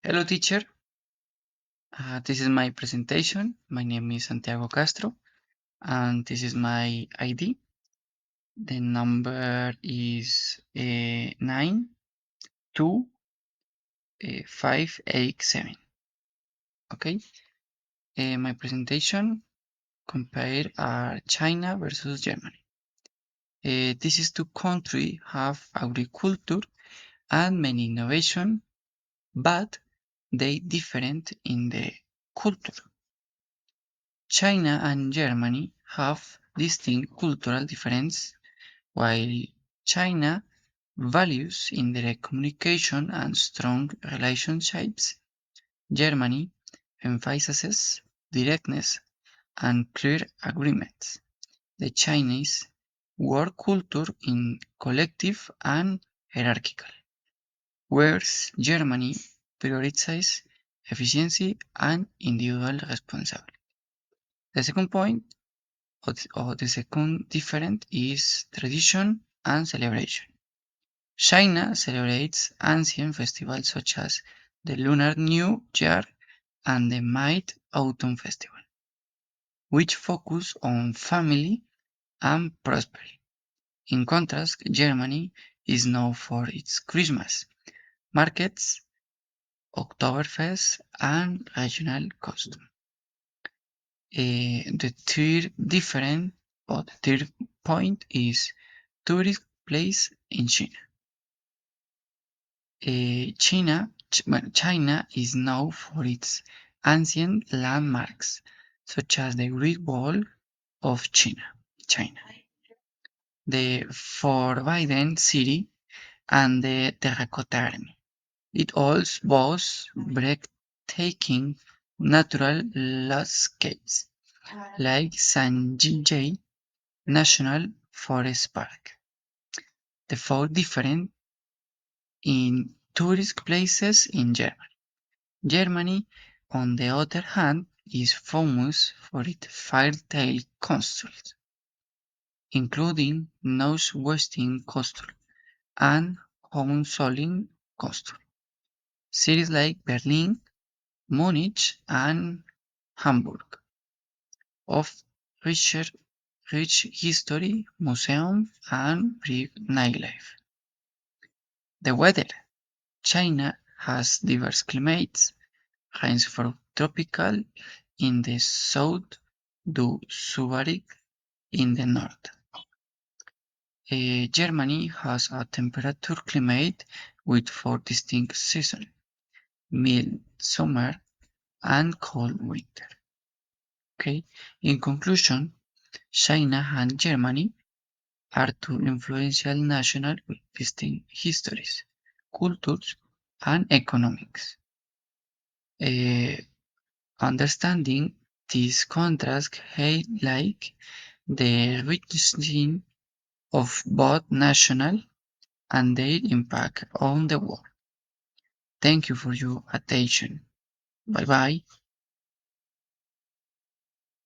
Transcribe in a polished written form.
Hello, teacher. This is my presentation. My name is Santiago Castro, and this is my ID. The number is 92587. Okay. My presentation compare China versus Germany. These two countries have agriculture and many innovation, but they different in the culture. China and Germany have distinct cultural differences. While China values indirect communication and strong relationships, Germany emphasizes directness and clear agreements. The Chinese work culture is collective and hierarchical, whereas Germany prioritizes efficiency and individual responsibility. The second point or the second difference is tradition and celebration. China celebrates ancient festivals such as the Lunar New Year and the Mid-Autumn Festival, which focus on family and prosperity. In contrast, Germany is known for its Christmas markets, Oktoberfest, and regional customs. The third different or the third point is tourist place in China. China is known for its ancient landmarks, such as the Great Wall of China, the Forbidden City, and the Terracotta Army. It also boasts breathtaking natural landscapes like Sanjingjie National Forest Park. The four different in tourist places in Germany. Germany, on the other hand, is famous for its fairy-tale castles, including Neuschwanstein Castle and Hohenzollern Castle. Cities like Berlin, Munich, and Hamburg of rich history, museum, and rich nightlife. The weather. China has diverse climates, range from tropical in the south to subarid in the north. Germany has a temperate climate with four distinct seasons: mild summer and cold winter. Okay. In conclusion, China and Germany are two influential nations with distinct histories, cultures, and economics. Uh, Understanding these contrasts highlight the richness of both nations and their impact on the world. Thank you for your attention. Bye bye.